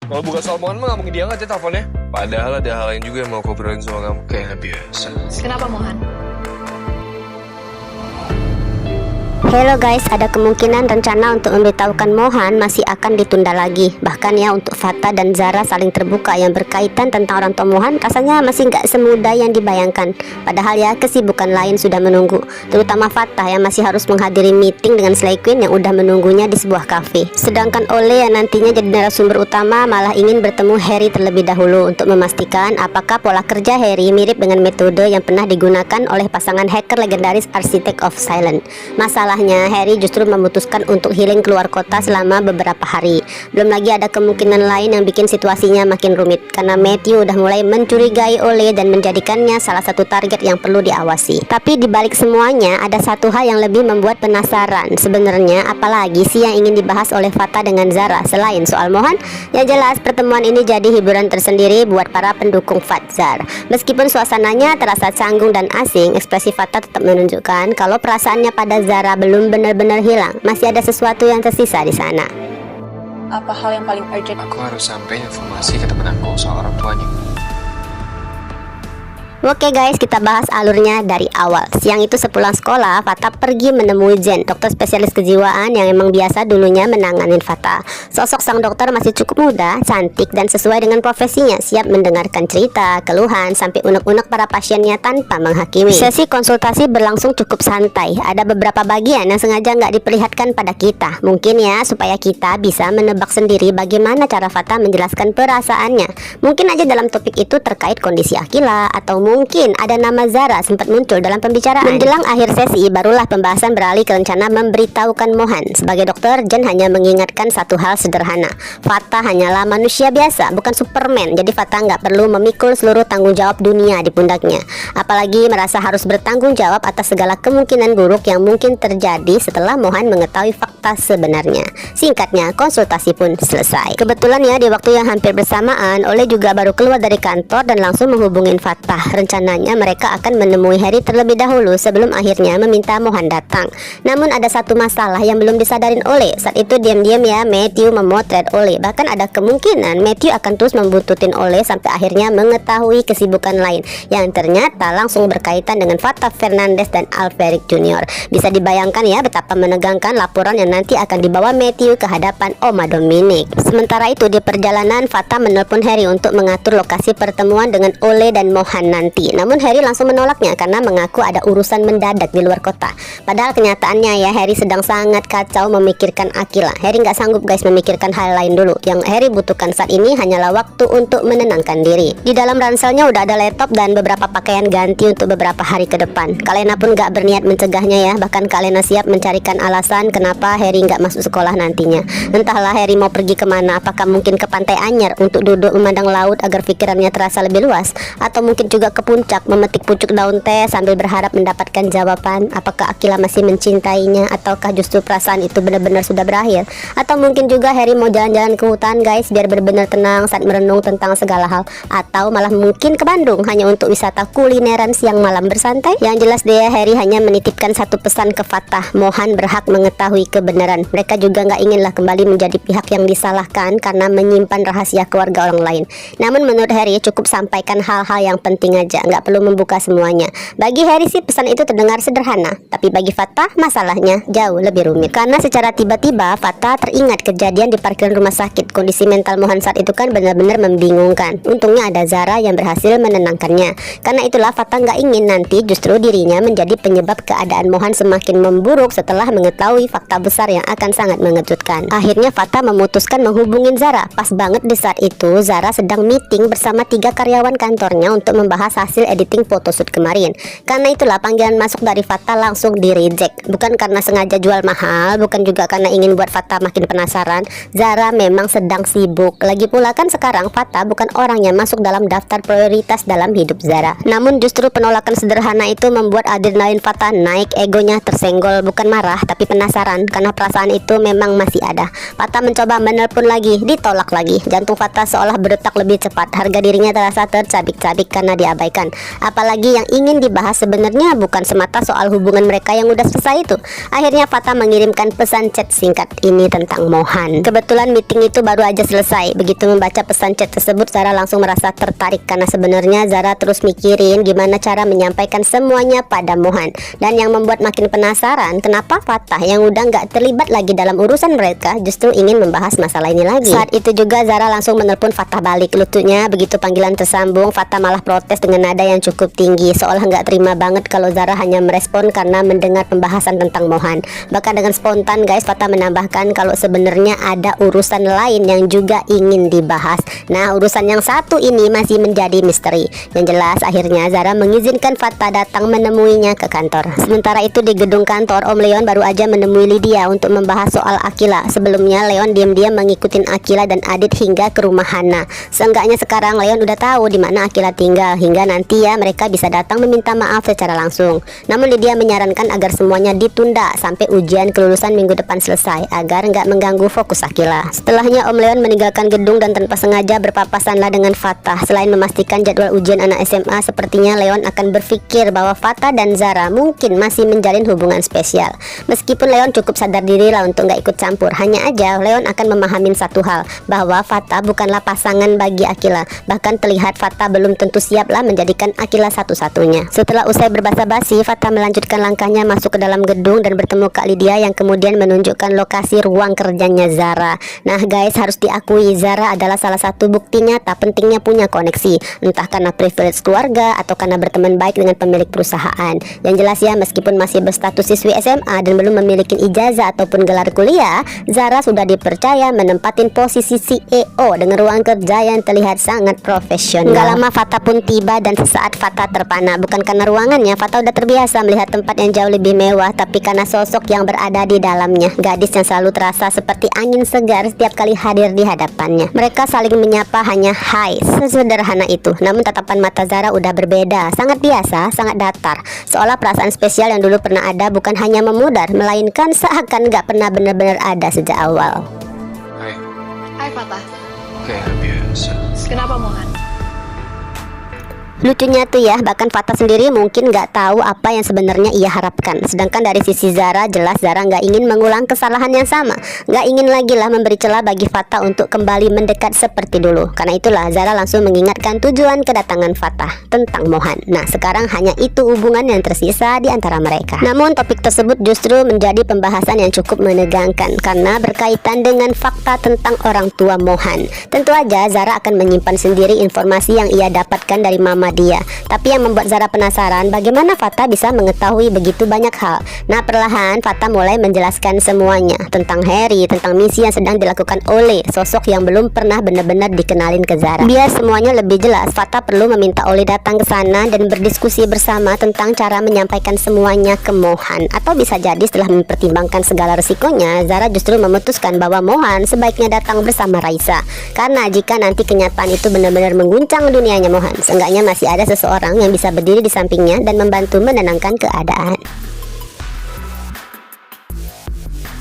Kalau bukan soal Mohan mah gak mungkin diangkat ya teleponnya. Padahal ada hal lain juga yang mau aku obrolin sama kamu. Kayak biasa. Kenapa Mohan? Hello guys, ada kemungkinan rencana untuk memberitahukan Mohan masih akan ditunda lagi. Bahkan ya untuk Fatah dan Zara saling terbuka yang berkaitan tentang orang tua Mohan rasanya masih nggak semudah yang dibayangkan. Padahal ya kesibukan lain sudah menunggu, terutama Fatah yang masih harus menghadiri meeting dengan Slay Queen yang udah menunggunya di sebuah cafe. Sedangkan Ole yang nantinya jadi narasumber utama malah ingin bertemu Harry terlebih dahulu untuk memastikan apakah pola kerja Harry mirip dengan metode yang pernah digunakan oleh pasangan hacker legendaris Architect of Silence. Masalahnya Harry justru memutuskan untuk healing keluar kota selama beberapa hari. Belum lagi ada kemungkinan lain yang bikin situasinya makin rumit karena Matthew udah mulai mencurigai Ole dan menjadikannya salah satu target yang perlu diawasi. Tapi dibalik semuanya ada satu hal yang lebih membuat penasaran. Sebenarnya apalagi sih yang ingin dibahas oleh Fatah dengan Zara selain soal Mohan? Yang jelas pertemuan ini jadi hiburan tersendiri buat para pendukung Fatzar. Meskipun suasananya terasa canggung dan asing, ekspresi Fatah tetap menunjukkan kalau perasaannya pada Zara belum benar-benar hilang. Masih ada sesuatu yang tersisa di sana. Apa hal yang paling urgent? Aku harus sampein informasi ke temen aku soal orang tuanya. Oke guys, kita bahas alurnya dari awal. Siang itu sepulang sekolah, Fatah pergi menemui Jen, dokter spesialis kejiwaan yang emang biasa dulunya menanganin Fatah. Sosok sang dokter masih cukup muda, cantik, dan sesuai dengan profesinya, siap mendengarkan cerita, keluhan, sampai unek-unek para pasiennya tanpa menghakimi. Sesi konsultasi berlangsung cukup santai. Ada beberapa bagian yang sengaja nggak diperlihatkan pada kita. Mungkin ya, supaya kita bisa menebak sendiri bagaimana cara Fatah menjelaskan perasaannya. Mungkin aja dalam topik itu terkait kondisi Akila, atau mungkin ada nama Zara sempat muncul dalam pembicaraan. Menjelang akhir sesi, barulah pembahasan beralih ke rencana memberitahukan Mohan. Sebagai dokter, Jen hanya mengingatkan satu hal sederhana. Fatah hanyalah manusia biasa, bukan Superman. Jadi Fatah nggak perlu memikul seluruh tanggung jawab dunia di pundaknya. Apalagi merasa harus bertanggung jawab atas segala kemungkinan buruk yang mungkin terjadi setelah Mohan mengetahui fakta sebenarnya. Singkatnya, konsultasi pun selesai. Kebetulan ya di waktu yang hampir bersamaan, Ole juga baru keluar dari kantor dan langsung menghubungin Fatah. Rencananya mereka akan menemui Harry terlebih dahulu sebelum akhirnya meminta Mohan datang. Namun ada satu masalah yang belum disadarin Ole. Saat itu diam-diam ya Matthew memotret Ole. Bahkan ada kemungkinan Matthew akan terus membuntutin Ole sampai akhirnya mengetahui kesibukan lain yang ternyata langsung berkaitan dengan Fatah Fernandez dan Alveric Jr. Bisa dibayangkan ya betapa menegangkan laporan yang nanti akan dibawa Matthew ke hadapan Oma Dominic. Sementara itu di perjalanan Fatah menelpon Harry untuk mengatur lokasi pertemuan dengan Ole dan Mohan nanti. Namun Harry langsung menolaknya karena mengaku ada urusan mendadak di luar kota. Padahal kenyataannya ya Harry sedang sangat kacau memikirkan Akila. Harry nggak sanggup guys memikirkan hal lain dulu. Yang Harry butuhkan saat ini hanyalah waktu untuk menenangkan diri. Di dalam ranselnya udah ada laptop dan beberapa pakaian ganti untuk beberapa hari ke depan. Kalena pun nggak berniat mencegahnya ya. Bahkan Kalena siap mencarikan alasan kenapa Harry nggak masuk sekolah nantinya. Entahlah Harry mau pergi kemana. Apakah mungkin ke Pantai Anyer untuk duduk memandang laut agar pikirannya terasa lebih luas, atau mungkin juga ke puncak memetik pucuk daun teh sambil berharap mendapatkan jawaban apakah Akila masih mencintainya ataukah justru perasaan itu benar-benar sudah berakhir. Atau mungkin juga Harry mau jalan-jalan ke hutan guys biar benar-benar tenang saat merenung tentang segala hal, atau malah mungkin ke Bandung hanya untuk wisata kulineran siang malam bersantai. Yang jelas deh Harry hanya menitipkan satu pesan ke Fatah, Mohan berhak mengetahui kebenaran. Mereka juga nggak inginlah kembali menjadi pihak yang disalahkan karena menyimpan rahasia keluarga orang lain. Namun menurut Harry cukup sampaikan hal-hal yang penting aja, nggak perlu membuka semuanya. Bagi Harry sih pesan itu terdengar sederhana, tapi bagi Fatah masalahnya jauh lebih rumit. Karena secara tiba-tiba Fatah teringat kejadian di parkiran rumah sakit. Kondisi mental Mohan saat itu kan benar-benar membingungkan. Untungnya ada Zara yang berhasil menenangkannya. Karena itulah Fatah nggak ingin nanti justru dirinya menjadi penyebab keadaan Mohan semakin memburuk setelah mengetahui fakta besar yang akan sangat mengejutkan. Akhirnya Fatah memutuskan menghubungin Zara. Pas banget di saat itu Zara sedang meeting bersama 3 karyawan kantornya untuk membahas hasil editing photoshoot kemarin. Karena itulah panggilan masuk dari Fatah langsung di reject. Bukan karena sengaja jual mahal, bukan juga karena ingin buat Fatah makin penasaran. Zara memang sedang sibuk. Lagi pula kan sekarang Fatah bukan orang yang masuk dalam daftar prioritas dalam hidup Zara. Namun justru penolakan sederhana itu membuat adrenalin Fatah naik, egonya tersenggol. Bukan marah tapi penasaran karena perasaan itu memang masih ada. Fatah mencoba menelpon lagi, ditolak lagi. Jantung Fatah seolah berdetak lebih cepat. Harga dirinya terasa tercabik-cabik karena diabaikan. diabaikan. Apalagi yang ingin dibahas sebenarnya bukan semata soal hubungan mereka yang udah selesai itu. Akhirnya Fatah mengirimkan pesan chat singkat ini tentang Mohan. Kebetulan meeting itu baru aja selesai. Begitu membaca pesan chat tersebut, Zara langsung merasa tertarik karena sebenarnya Zara terus mikirin gimana cara menyampaikan semuanya pada Mohan. Dan yang membuat makin penasaran, kenapa Fatah yang udah nggak terlibat lagi dalam urusan mereka justru ingin membahas masalah ini lagi. Saat itu juga Zara langsung menelpon Fatah balik. Lucunya begitu panggilan tersambung, Fatah malah protes dengan nada yang cukup tinggi, seolah nggak terima banget kalau Zara hanya merespon karena mendengar pembahasan tentang Mohan. Bahkan dengan spontan guys, Fatah menambahkan kalau sebenarnya ada urusan lain yang juga ingin dibahas. Nah, urusan yang satu ini masih menjadi misteri. Yang jelas akhirnya Zara mengizinkan Fatah datang menemuinya ke kantor. Sementara itu di gedung kantor, Om Leon baru aja menemui Lydia untuk membahas soal Akila. Sebelumnya Leon diam-diam mengikutin Akila dan Adit hingga ke rumah Hana. Seenggaknya sekarang Leon udah tahu di mana Akila tinggal, hingga nanti ya mereka bisa datang meminta maaf secara langsung. Namun Lydia menyarankan agar semuanya ditunda sampai ujian kelulusan minggu depan selesai agar nggak mengganggu fokus Akila. Setelahnya Om Leon meninggalkan gedung dan tanpa sengaja berpapasanlah dengan Fatah. Selain memastikan jadwal ujian anak SMA, sepertinya Leon akan berpikir bahwa Fatah dan Zara mungkin masih menjalin hubungan spesial. Meskipun Leon cukup sadar diri lah untuk nggak ikut campur, hanya aja Leon akan memahamin satu hal, bahwa Fatah bukanlah pasangan bagi Akila. Bahkan terlihat Fatah belum tentu siap lah menjadikan Akila satu-satunya. Setelah usai berbasa-basi, Fatah melanjutkan langkahnya masuk ke dalam gedung dan bertemu Kak Lydia yang kemudian menunjukkan lokasi ruang kerjanya Zara. Nah guys, harus diakui Zara adalah salah satu bukti nyata pentingnya punya koneksi, entah karena privilege keluarga atau karena berteman baik dengan pemilik perusahaan. Yang jelas ya, meskipun masih berstatus siswi SMA dan belum memiliki ijazah ataupun gelar kuliah, Zara sudah dipercaya menempatin posisi CEO dengan ruang kerja yang terlihat sangat profesional. Gak lama Fatah pun tiba dan sesaat Fatah terpana. Bukan karena ruangannya, Fatah udah terbiasa melihat tempat yang jauh lebih mewah, tapi karena sosok yang berada di dalamnya, gadis yang selalu terasa seperti angin segar setiap kali hadir di hadapannya. Mereka saling menyapa hanya hai, sesederhana itu. Namun tatapan mata Zara udah berbeda, sangat biasa, sangat datar. Seolah perasaan spesial yang dulu pernah ada bukan hanya memudar, melainkan seakan gak pernah benar-benar ada sejak awal. Hai. Hai Fatah. Kayak biasa. Kenapa Mohan? Lucunya tuh ya, bahkan Fatah sendiri mungkin nggak tahu apa yang sebenarnya ia harapkan. Sedangkan dari sisi Zara, jelas Zara nggak ingin mengulang kesalahan yang sama. Nggak ingin lagi lah memberi celah bagi Fatah untuk kembali mendekat seperti dulu. Karena itulah Zara langsung mengingatkan tujuan kedatangan Fatah tentang Mohan. Nah sekarang hanya itu hubungan yang tersisa di antara mereka. Namun topik tersebut justru menjadi pembahasan yang cukup menegangkan karena berkaitan dengan fakta tentang orang tua Mohan. Tentu aja Zara akan menyimpan sendiri informasi yang ia dapatkan dari mama dia. Tapi yang membuat Zara penasaran, bagaimana Fatah bisa mengetahui begitu banyak hal. Nah perlahan Fatah mulai menjelaskan semuanya tentang Harry, tentang misi yang sedang dilakukan oleh sosok yang belum pernah benar-benar dikenalin ke Zara. Biar semuanya lebih jelas, Fatah perlu meminta Oli datang ke sana dan berdiskusi bersama tentang cara menyampaikan semuanya ke Mohan. Atau bisa jadi setelah mempertimbangkan segala resikonya, Zara justru memutuskan bahwa Mohan sebaiknya datang bersama Raisa. Karena jika nanti kenyataan itu benar-benar mengguncang dunianya Mohan, seenggaknya masih ada seseorang yang bisa berdiri di sampingnya dan membantu menenangkan keadaan.